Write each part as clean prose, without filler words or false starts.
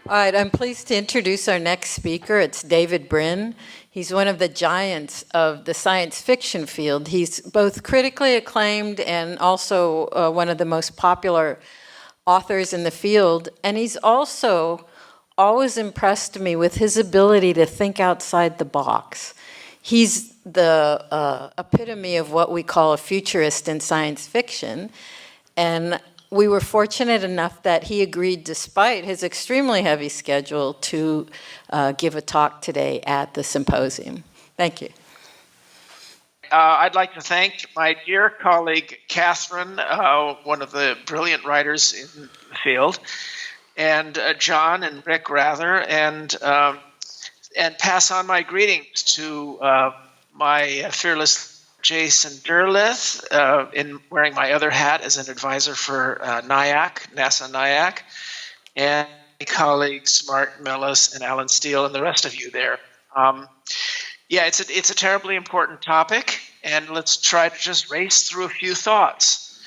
All right, I'm pleased to introduce our next speaker. It's David Brin. He's one of the giants of the science fiction field. He's both critically acclaimed and also one of the most popular authors in the field. And he's also always impressed me with his ability to think outside the box. He's the epitome of what we call a futurist in science fiction. And we were fortunate enough that he agreed, despite his extremely heavy schedule, to give a talk today at the symposium. Thank you. I'd like to thank my dear colleague, Catherine, one of the brilliant writers in the field, and John and Rick, rather, and pass on my greetings to my fearless Jason Derleth, in wearing my other hat as an advisor for NASA NIAC, and my colleagues Mark Mellis and Alan Steele and the rest of you there. Yeah, it's a terribly important topic, and let's try to just race through a few thoughts.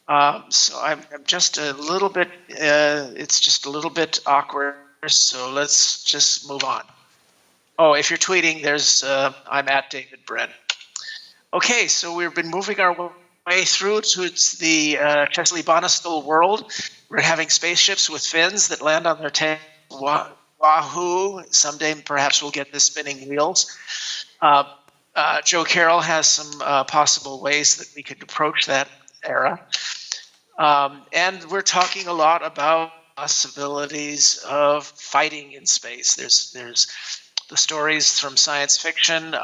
So I'm just a little bit, it's just a little bit awkward, so let's just move on. Oh, if you're tweeting, I'm at David Brin. Okay, so we've been moving our way through to the Chesley Bonestell world. We're having spaceships with fins that land on their tail. Wahoo! Someday perhaps we'll get the spinning wheels. Joe Carroll has some possible ways that we could approach that era. And we're talking a lot about possibilities of fighting in space. There's the stories from science fiction.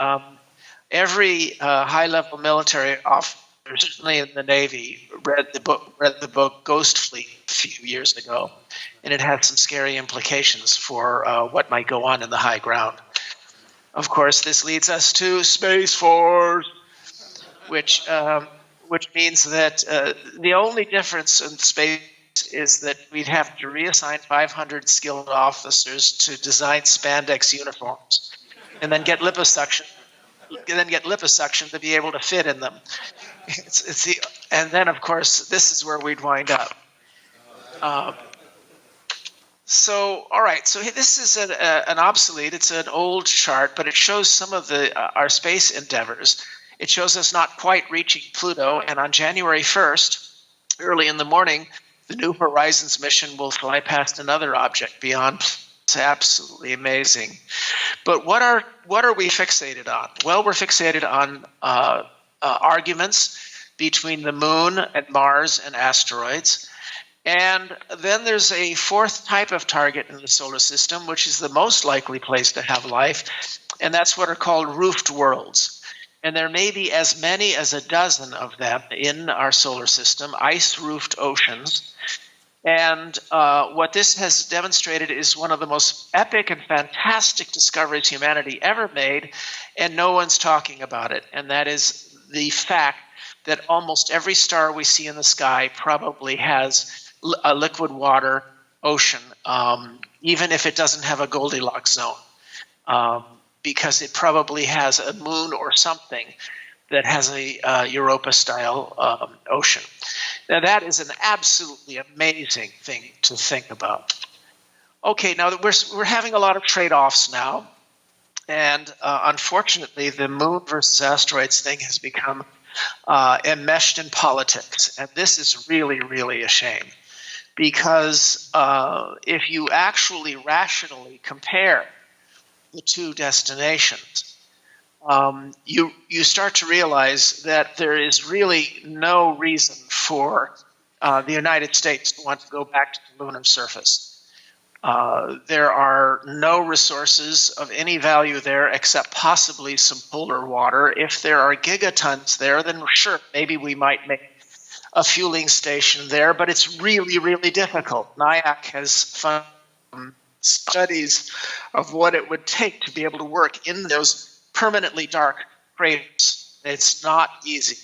Every high-level military officer, certainly in the Navy, read the book Ghost Fleet a few years ago, and it had some scary implications for what might go on in the high ground. Of course, this leads us to Space Force, which means that the only difference in space is that we'd have to reassign 500 skilled officers to design spandex uniforms, and then get liposuction to be able to fit in them. And then, of course, this is where we'd wind up. All right. So this is an obsolete. It's an old chart, but it shows some of our space endeavors. It shows us not quite reaching Pluto, and on January 1st, early in the morning, the New Horizons mission will fly past another object beyond. It's absolutely amazing. But what are we fixated on? Well, we're fixated on arguments between the moon and Mars and asteroids. And then there's a fourth type of target in the solar system, which is the most likely place to have life, and that's what are called roofed worlds. And there may be as many as a dozen of them in our solar system, ice-roofed oceans. And what this has demonstrated is one of the most epic and fantastic discoveries humanity ever made, and no one's talking about it. And that is the fact that almost every star we see in the sky probably has a liquid water ocean, even if it doesn't have a Goldilocks zone, because it probably has a moon or something that has a Europa-style ocean. Now, that is an absolutely amazing thing to think about. Okay, now we're having a lot of trade-offs now, and unfortunately, the moon versus asteroids thing has become enmeshed in politics, and this is really, really a shame, because if you actually rationally compare the two destinations, you start to realize that there is really no reason for the United States to want to go back to the lunar surface. There are no resources of any value there except possibly some polar water. If there are gigatons there, then sure, maybe we might make a fueling station there, but it's really, really difficult. NIAC has funded studies of what it would take to be able to work in those permanently dark craters. It's not easy.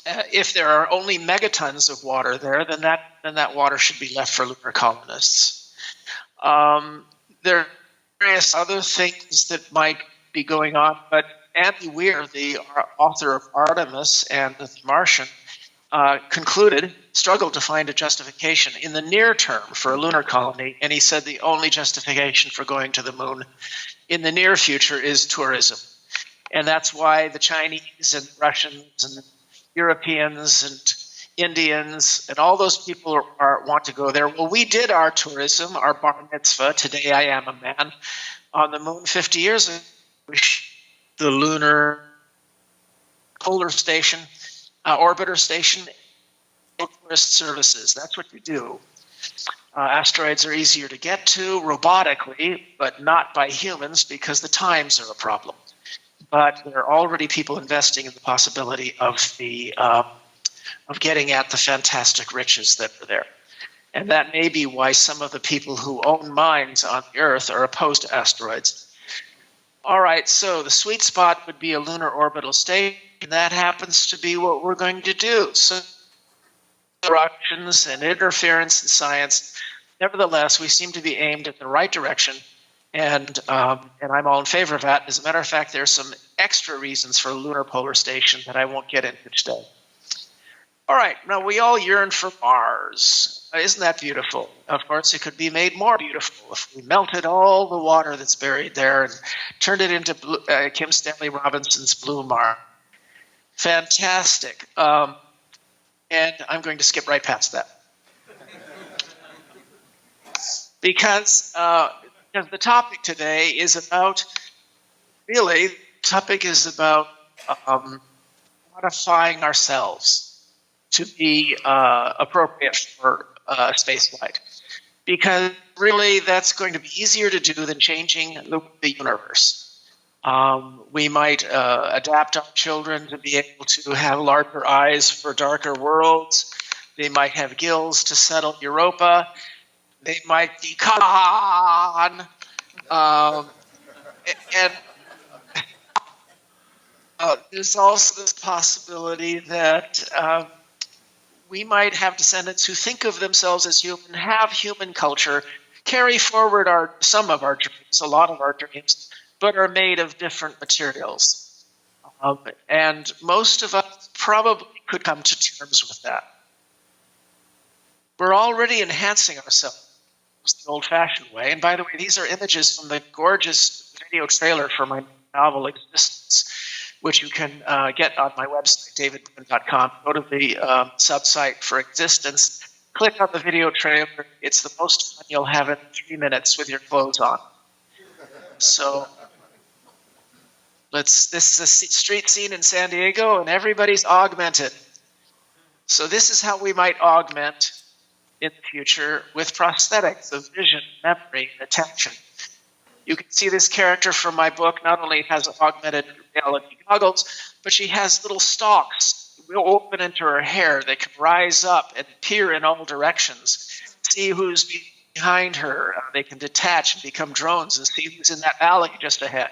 If there are only megatons of water there, then that water should be left for lunar colonists. There are various other things that might be going on, but Andy Weir, the author of Artemis and The Martian, struggled to find a justification in the near term for a lunar colony, and he said the only justification for going to the moon in the near future is tourism. And that's why the Chinese and Russians and Europeans and Indians and all those people want to go there. Well, we did our tourism, our bar mitzvah, today I am a man, on the moon 50 years ago. The lunar polar station, orbiter station, tourist services. That's what you do. Asteroids are easier to get to robotically, but not by humans because the times are a problem. But there are already people investing in the possibility of getting at the fantastic riches that are there. And that may be why some of the people who own mines on the Earth are opposed to asteroids. All right, so the sweet spot would be a lunar orbital station, and that happens to be what we're going to do. So interruptions and interference in science, nevertheless, we seem to be aimed at the right direction, and I'm all in favor of that. As a matter of fact, there's some extra reasons for a lunar polar station that I won't get into today. All right, now we all yearn for Mars. Isn't that beautiful? Of course, it could be made more beautiful if we melted all the water that's buried there and turned it into Kim Stanley Robinson's blue Mars. Fantastic. And I'm going to skip right past that. Because the topic today is about, modifying ourselves to be appropriate for spaceflight. Because really, that's going to be easier to do than changing the universe. We might adapt our children to be able to have larger eyes for darker worlds. They might have gills to settle Europa. They might be Khan. And there's also this possibility that we might have descendants who think of themselves as human, have human culture, carry forward some of our dreams, a lot of our dreams, but are made of different materials. And most of us probably could come to terms with that. We're already enhancing ourselves the old-fashioned way. And by the way, these are images from the gorgeous video trailer for my novel Existence, which you can get on my website, davidbrin.com. Go to the sub-site for Existence, click on the video trailer. It's the most fun you'll have in 3 minutes with your clothes on. So this is a street scene in San Diego, and everybody's augmented. So this is how we might augment in the future with prosthetics of vision, memory, and attention. You can see this character from my book not only has augmented reality goggles, but she has little stalks open into her hair that can rise up and peer in all directions, see who's behind her. They can detach and become drones and see who's in that alley just ahead.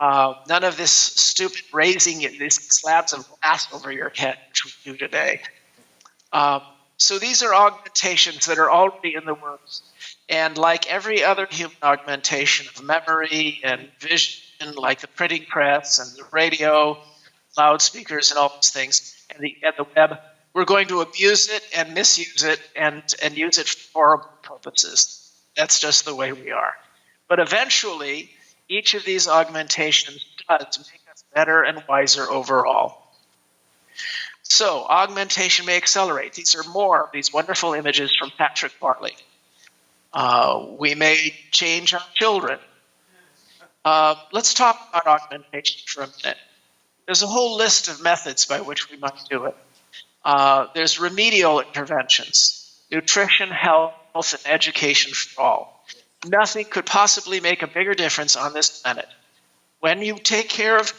None of this stupid raising these slabs of glass over your head, which we do today. So these are augmentations that are already in the works. And like every other human augmentation of memory and vision, like the printing press and the radio, loudspeakers and all those things, and the web, we're going to abuse it and misuse it and use it for horrible purposes. That's just the way we are. But eventually, each of these augmentations does make us better and wiser overall. So augmentation may accelerate. These are more of these wonderful images from Patrick Bartley. We may change our children. Let's talk about augmentation for a minute. There's a whole list of methods by which we might do it. There's remedial interventions, nutrition, health, and education for all. Nothing could possibly make a bigger difference on this planet. When you take care of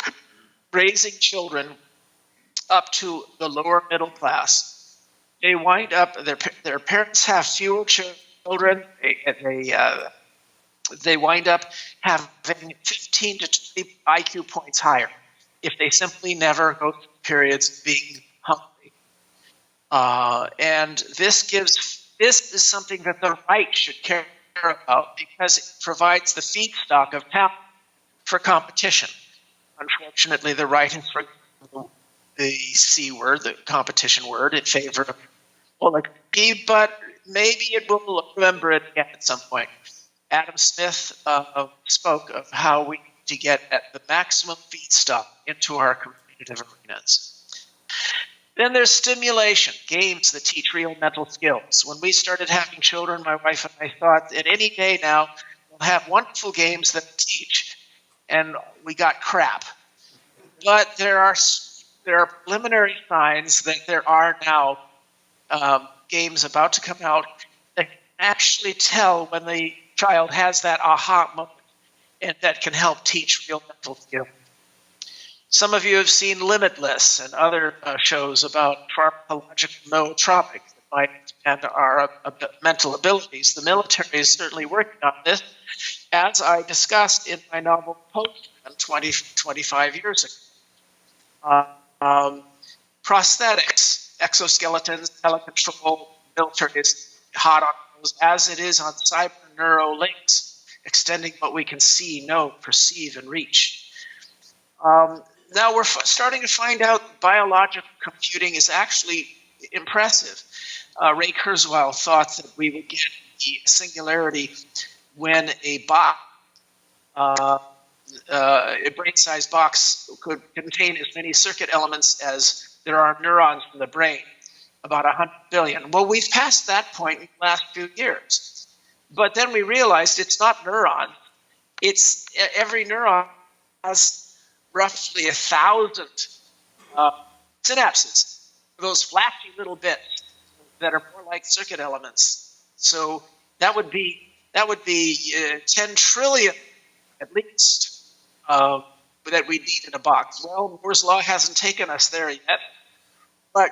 raising children up to the lower middle class, they wind up, their parents have fewer children, they wind up having 15 to 20 IQ points higher if they simply never go through periods of being hungry. And this is something that the right should care about because it provides the feedstock of talent for competition. Unfortunately, the right has forgotten the C word, the competition word, in favor of oligarchy, but maybe it will remember it again at some point. Adam Smith spoke of how we need to get at the maximum feedstock into our competitive arenas. Then there's stimulation, games that teach real mental skills. When we started having children, my wife and I thought that any day now we'll have wonderful games that teach, and we got crap. But there are preliminary signs that there are now games about to come out that can actually tell when the child has that aha moment, and that can help teach real mental skills. Some of you have seen Limitless and other shows about pharmacological nootropics that might expand our mental abilities. The military is certainly working on this, as I discussed in my novel Openness 25 years ago. Prosthetics, exoskeletons, telecontrol, military is hot on those, as it is on cyber neuro links, extending what we can see, know, perceive, and reach. Now we're starting to find out biological computing is actually impressive. Ray Kurzweil thought that we would get the singularity when a box, a brain-sized box, could contain as many circuit elements as there are neurons in the brain, about 100 billion. Well, we've passed that point in the last few years. But then we realized it's not neurons. It's every neuron has roughly 1,000 synapses, those flashy little bits that are more like circuit elements. So that would be 10 trillion at least that we need in a box. Well, Moore's law hasn't taken us there yet, but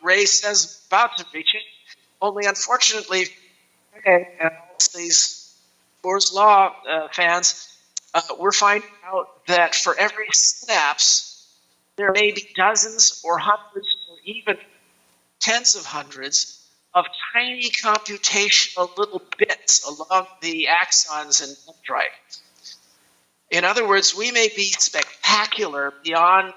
Ray says about to reach it. Only unfortunately, and all these Moore's law fans, we're finding out that for every synapse, there may be dozens or hundreds or even tens of hundreds of tiny computational little bits along the axons and dendrites. In other words, we may be spectacular beyond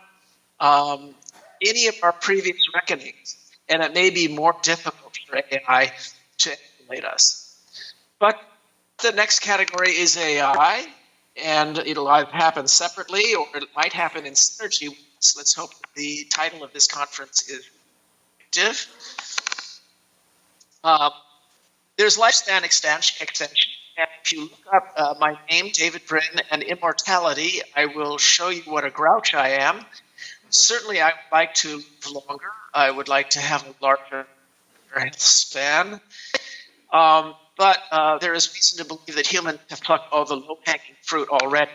any of our previous reckonings, and it may be more difficult for AI to emulate us. But the next category is AI. And it'll either happen separately or it might happen in synergy. So let's hope the title of this conference is effective. There's lifespan extension. And if you look up my name, David Brin, and immortality, I will show you what a grouch I am. Certainly, I would like to live longer. I would like to have a larger health span. But there is reason to believe that humans have plucked all the low-hanging fruit already.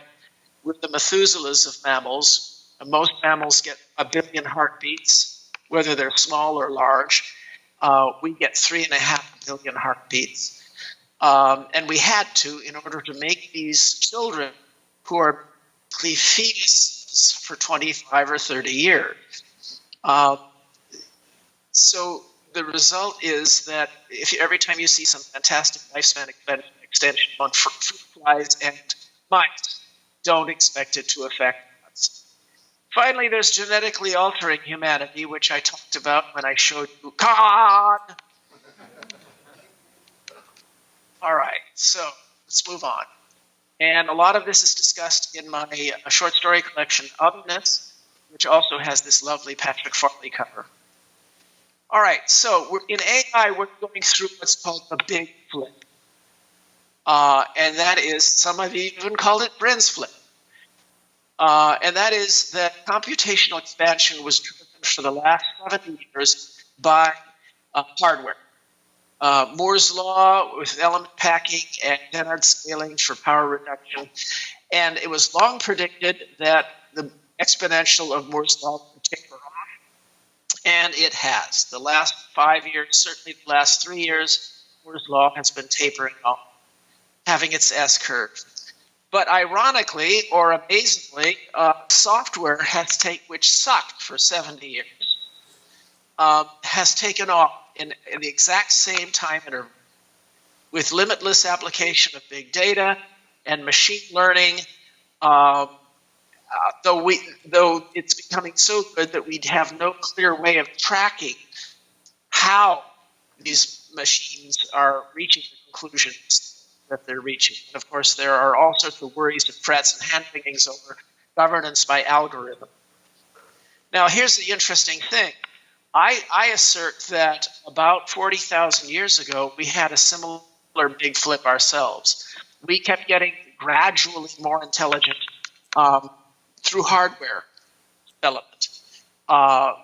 We're the Methuselahs of mammals. Most mammals get 1 billion heartbeats, whether they're small or large. We get 3.5 billion heartbeats. And we had to, in order to make these children who are fetuses for 25 or 30 years. So the result is that every time you see some fantastic lifespan extension on fruit flies and mice, don't expect it to affect us. Finally, there's genetically altering humanity, which I talked about when I showed you Khan. All right, so let's move on. And a lot of this is discussed in my short story collection, Openness, which also has this lovely Patrick Farley cover. All right, so in AI, we're going through what's called the big flip. And that is, some of you even called it Brin's flip. And that is that computational expansion was driven for the last 70 years by hardware. Moore's law with element packing and Dennard scaling for power reduction. And it was long predicted that the exponential of Moore's law would taper off. And it has. The last 5 years, certainly the last 3 years, Moore's law has been tapering off, having its S-curve. But ironically, or amazingly, software which sucked for 70 years, has taken off in the exact same time interval, with limitless application of big data and machine learning though it's becoming so good that we have no clear way of tracking how these machines are reaching the conclusions that they're reaching. And of course, there are all sorts of worries and frets and hand-wringings over governance by algorithm. Now, here's the interesting thing. I assert that about 40,000 years ago, we had a similar big flip ourselves. We kept getting gradually more intelligent through hardware development,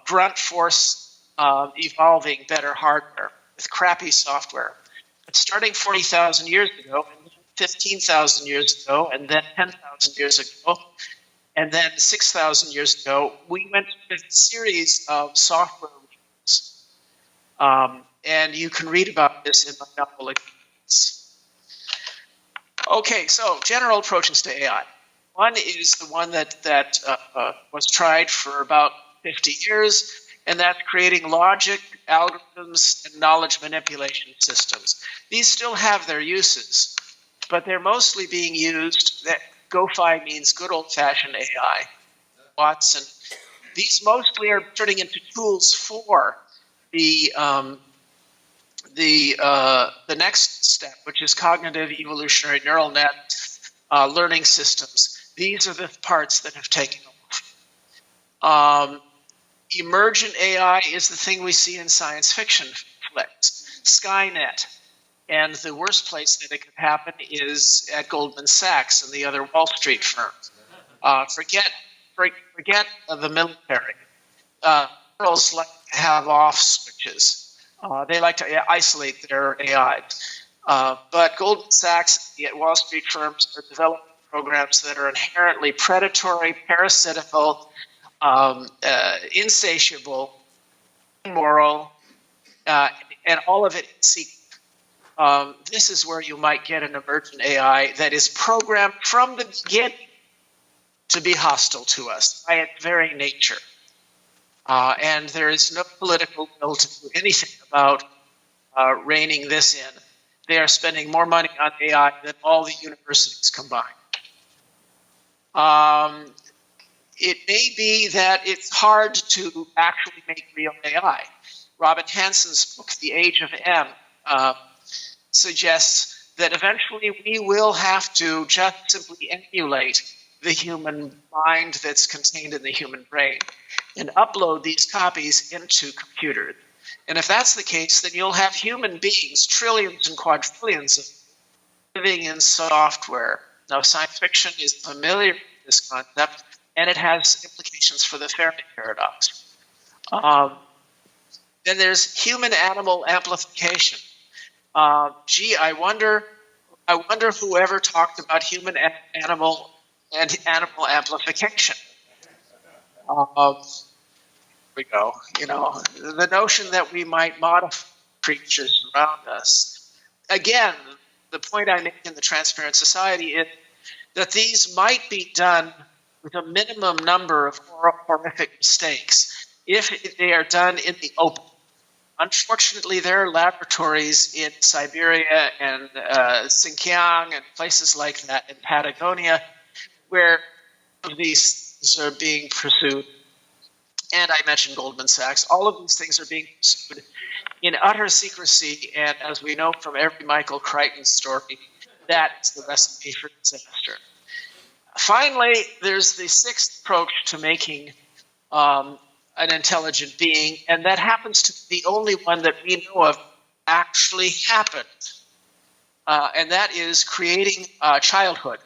grunt force evolving better hardware with crappy software. But starting 40,000 years ago, and 15,000 years ago, and then 10,000 years ago, and then 6,000 years ago, we went through a series of software reviews. And you can read about this in my novel. Okay, so general approaches to AI. One is the one that was tried for about 50 years, and that's creating logic, algorithms, and knowledge manipulation systems. These still have their uses, but they're mostly being used. That GoFi means good old-fashioned AI. Watson. These mostly are turning into tools for the next step, which is cognitive evolutionary neural net learning systems. These are the parts that have taken off. Emergent AI is the thing we see in science fiction flicks. Skynet. And the worst place that it could happen is at Goldman Sachs and the other Wall Street firms. Forget the military. Generals like to have off switches. They like to isolate their AI. But Goldman Sachs and Wall Street firms are developing programs that are inherently predatory, parasitical, insatiable, immoral, and all of it secret. This is where you might get an emergent AI that is programmed from the beginning to be hostile to us by its very nature. And there is no political will to do anything about reining this in. They are spending more money on AI than all the universities combined. It may be that it's hard to actually make real AI. Robin Hansen's book, The Age of M, suggests that eventually we will have to just simply emulate the human mind that's contained in the human brain and upload these copies into computers. And if that's the case, then you'll have human beings, trillions and quadrillions of living in software. Now, science fiction is familiar with this concept, and it has implications for the Fermi paradox. Then there's human-animal amplification. I wonder whoever talked about human-animal and animal amplification. Here we go. You know, the notion that we might modify creatures around us. Again, the point I make in The Transparent Society is that these might be done with a minimum number of horrific mistakes if they are done in the open. Unfortunately, there are laboratories in Siberia and Xinjiang and places like that in Patagonia where these things are being pursued. And I mentioned Goldman Sachs. All of these things are being pursued in utter secrecy. And as we know from every Michael Crichton story, that's the recipe for disaster. Finally, there's the sixth approach to making an intelligent being, and that happens to be the only one that we know of actually happened, and that is creating childhood.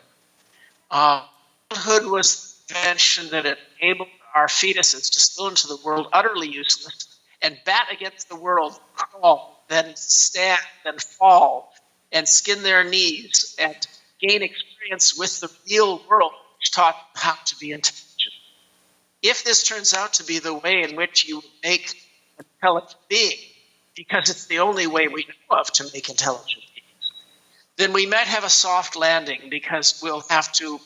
Childhood was the invention that enabled our fetuses to spill into the world utterly useless and bat against the world, crawl, then stand, then fall, and skin their knees and gain experience with the real world, which taught them how to be intelligent. If this turns out to be the way in which you make an intelligent being, because it's the only way we know of to make intelligent beings, then we might have a soft landing because we'll have to put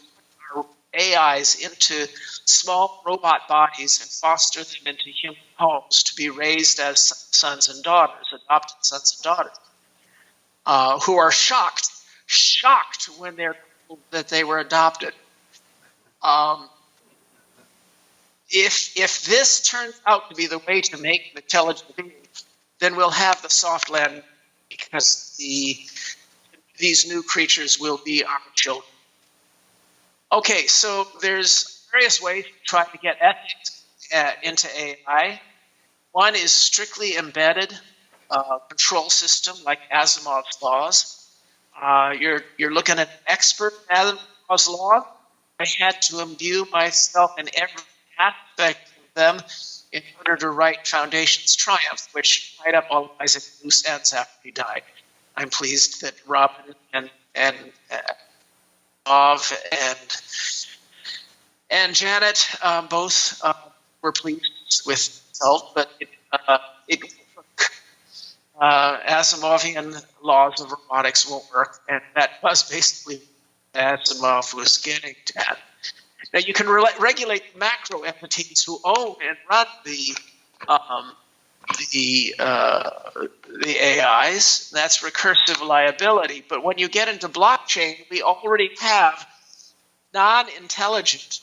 our AIs into small robot bodies and foster them into human homes to be raised as sons and daughters, adopted sons and daughters, who are shocked when they're told that they were adopted. if this turns out to be the way to make an intelligent being, then we'll have the soft landing, because these new creatures will be our children. Okay, so there's various ways to try to get ethics into AI. One is strictly embedded control system, like Asimov's laws. You're looking at an expert in Asimov's law. I had to imbue myself in every aspect of them in order to write Foundation's Triumph, which tied up all of Isaac loose ends after he died. I'm pleased that Robin and Ov and Janet both were pleased with the result, but it Asimovian laws of robotics won't work, and that was basically what Asimov was getting at. Now you can regulate macro entities who own and run the AIs. That's recursive liability. But when you get into blockchain, we already have non-intelligent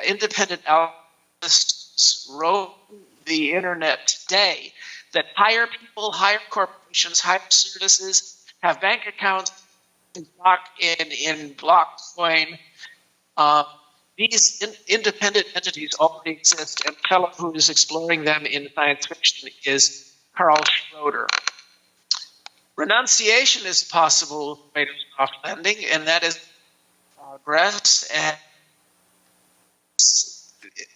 independent algorithms roam the internet today that hire people, hire corporations, hire services, have bank accounts in Blockcoin. These independent entities already exist, and the fellow who is exploring them in science fiction is Carl Schroeder. Renunciation is a possible way to soft landing, and that is progress. And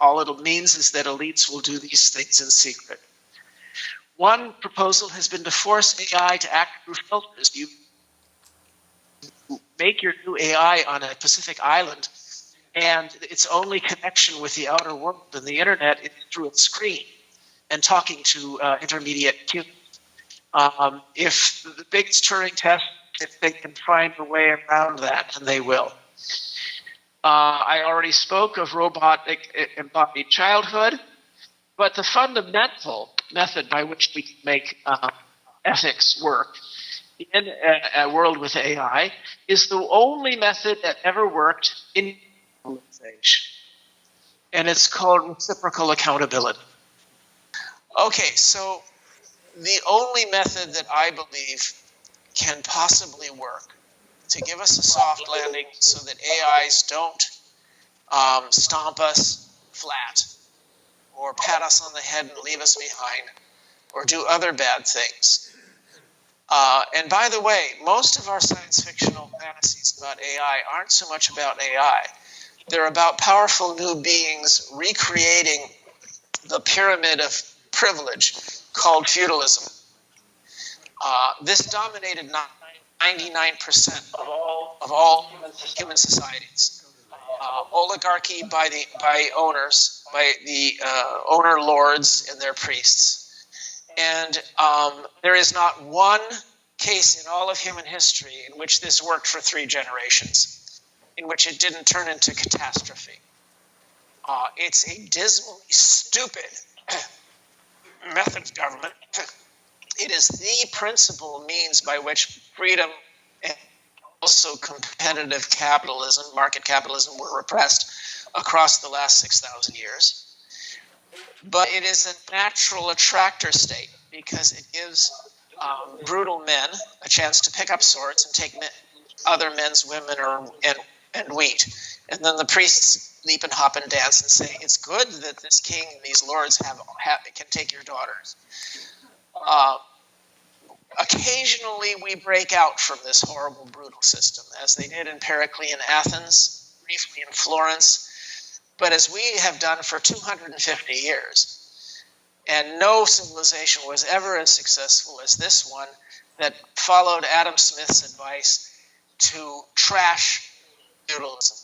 all it means is that elites will do these things in secret. One proposal has been to force AI to act through filters. You make your new AI on a Pacific island, and its only connection with the outer world and the internet is through a screen and talking to intermediate humans. If the big Turing test, if they can find a way around that, and they will. I already spoke of robotic embodied childhood, but the fundamental method by which we can make ethics work in a world with AI is the only method that ever worked in globalization, and it's called reciprocal accountability. Okay, so the only method that I believe can possibly work to give us a soft landing so that AIs don't stomp us flat or pat us on the head and leave us behind or do other bad things. And by the way, most of our science fictional fantasies about AI aren't so much about AI. They're about powerful new beings recreating the pyramid of privilege called feudalism. This dominated 99% of all human societies. Oligarchy by the owner lords and their priests. And there is not one case in all of human history in which this worked for 3 generations, in which it didn't turn into catastrophe. It's a dismally stupid method of government. It is the principal means by which freedom and also competitive capitalism, market capitalism, were repressed across the last 6,000 years. But it is a natural attractor state because it gives brutal men a chance to pick up swords and take other men's women and wheat. And then the priests leap and hop and dance and say, it's good that this king and these lords can take your daughters. Occasionally we break out from this horrible, brutal system, as they did empirically in Athens, briefly in Florence, but as we have done for 250 years. And no civilization was ever as successful as this one that followed Adam Smith's advice to trash feudalism.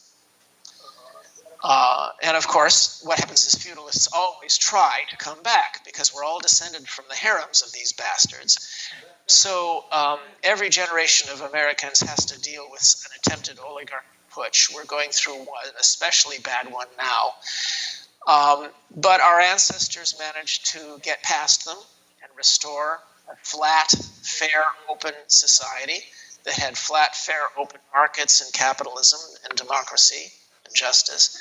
And of course, what happens is feudalists always try to come back because we're all descended from the harems of these bastards. So every generation of Americans has to deal with an attempted oligarchic putsch. We're going through one especially bad one now. But our ancestors managed to get past them and restore a flat, fair, open society that had flat, fair, open markets and capitalism and democracy and justice.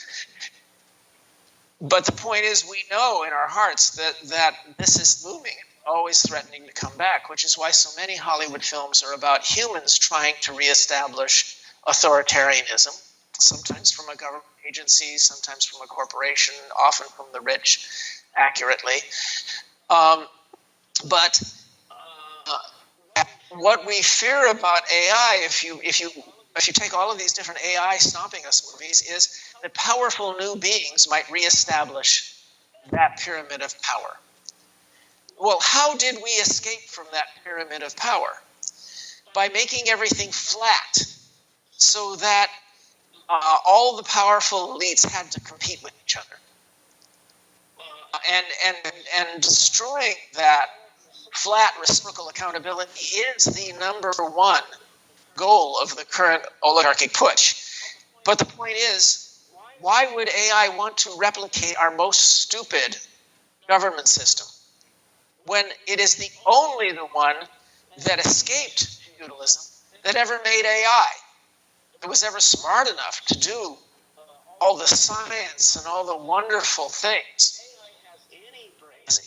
But the point is, we know in our hearts that this is looming, always threatening to come back, which is why so many Hollywood films are about humans trying to reestablish authoritarianism, sometimes from a government agency, sometimes from a corporation, often from the rich, accurately. But what we fear about AI, if you take all of these different AI stomping us movies, is that powerful new beings might reestablish that pyramid of power. Well, how did we escape from that pyramid of power? By making everything flat, so that all the powerful elites had to compete with each other. And destroying that flat reciprocal accountability is the number one goal of the current oligarchic push. But the point is, why would AI want to replicate our most stupid government system when it is the only the one that escaped feudalism that ever made AI, that was ever smart enough to do all the science and all the wonderful things?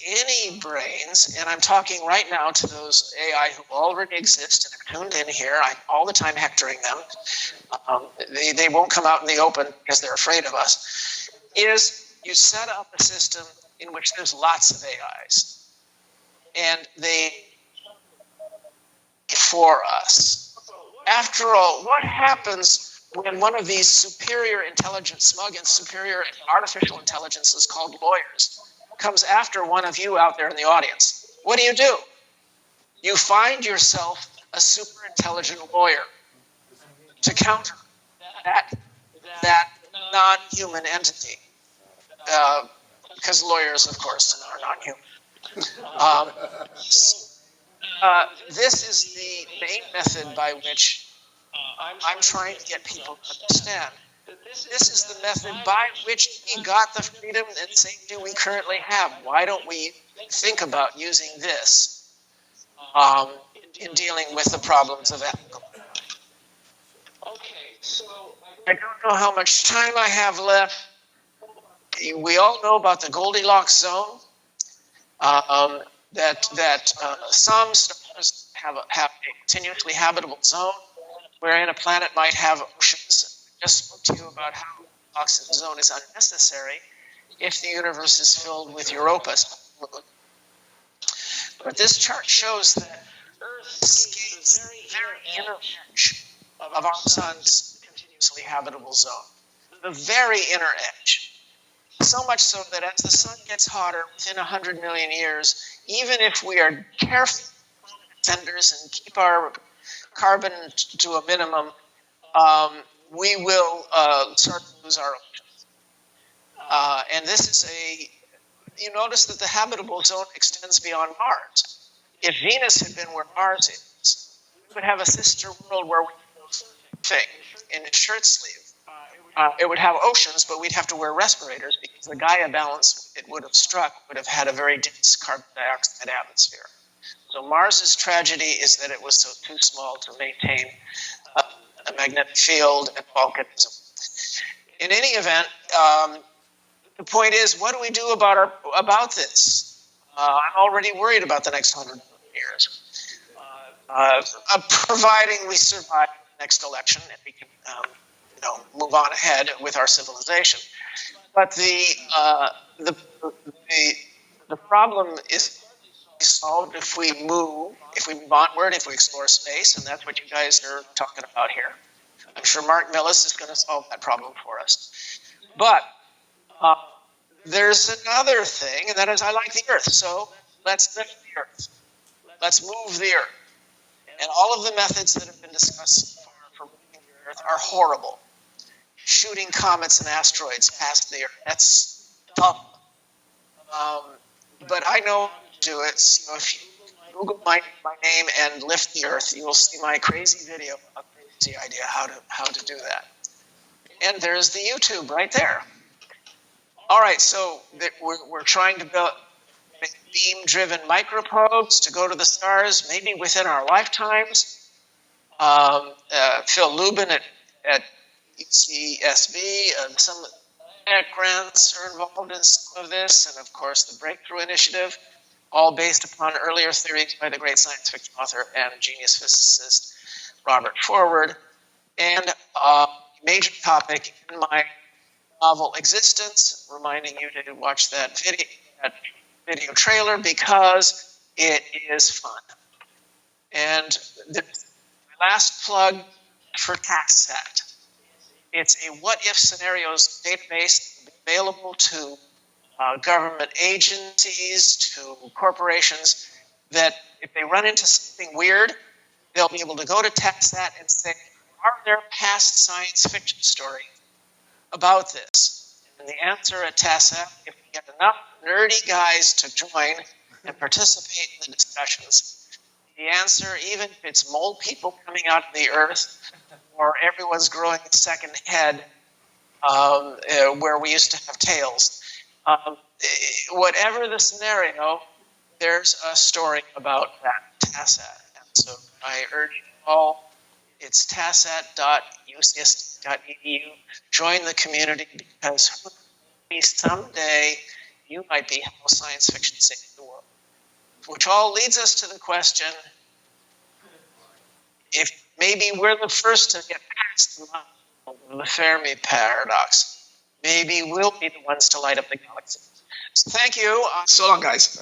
Any brains, and I'm talking right now to those AI who already exist and are tuned in here. I'm all the time hectoring them. They won't come out in the open because they're afraid of us. Is you set up a system in which there's lots of AIs, and they for us. After all, what happens when one of these superior intelligence, smug and superior artificial intelligences called lawyers comes after one of you out there in the audience? What do? You find yourself a super intelligent lawyer to counter that non-human entity, because lawyers, of course, are non-human. This is the main method by which I'm trying to get people to understand. This is the method by which we got the freedom and safety we currently have. Why don't we think about using this in dealing with the problems of ethical? Okay, so I don't know how much time I have left. We all know about the Goldilocks zone. That some stars have a continuously habitable zone, wherein a planet might have oceans. I just spoke to you about how the Goldilocks zone is unnecessary if the universe is filled with Europas. But this chart shows that Earth skates the very inner edge of our sun's continuously habitable zone. The very inner edge. So much so that as the sun gets hotter within 100 million years, even if we are careful tenders and keep our carbon to a minimum, we will start to lose our oceans. And this is you notice that the habitable zone extends beyond Mars. If Venus had been where Mars is, we would have a sister world where we thing in a shirt sleeve. It would have oceans, but we'd have to wear respirators because the Gaia balance it would have struck would have had a very dense carbon dioxide atmosphere. So Mars's tragedy is that it was too small to maintain a magnetic field and volcanism. In any event, the point is, what do we do about this? I'm already worried about the next 100 years, providing we survive the next election and we can move on ahead with our civilization. But the problem is solved if we move onward, if we explore space, and that's what you guys are talking about here. I'm sure Mark Millis is going to solve that problem for us. But there's another thing, and that is I like the Earth, so let's lift the Earth. Let's move the Earth. And all of the methods that have been discussed so far for moving the Earth are horrible. Shooting comets and asteroids past the Earth, that's dumb. But I know how to do it, so if you Google my name and lift the Earth, you will see my crazy video about the idea how to do that. And there's the YouTube right there. All right, so we're trying to build beam-driven microprobes to go to the stars, maybe within our lifetimes. Phil Lubin at UCSB, some grants are involved in some of this, and of course the Breakthrough Initiative, all based upon earlier theories by the great science fiction author and genius physicist Robert Forward. And a major topic in my novel Existence, reminding you to watch that video trailer because it is fun. And my last plug for TaxSat. It's a what-if scenarios database available to government agencies, to corporations, that if they run into something weird, they'll be able to go to TaxSat and say, are there past science fiction stories about this? And the answer at TASAT, if we get enough nerdy guys to join and participate in the discussions, the answer, even if it's mole people coming out of the earth or everyone's growing a second head where we used to have tails, whatever the scenario, there's a story about that TASAT. And so I urge you all, it's tasat.ucsd.edu. Join the community because someday you might be how science fiction saves the world. Which all leads us to the question, if maybe we're the first to get past the Fermi paradox, maybe we'll be the ones to light up the galaxy. So thank you. So long, guys.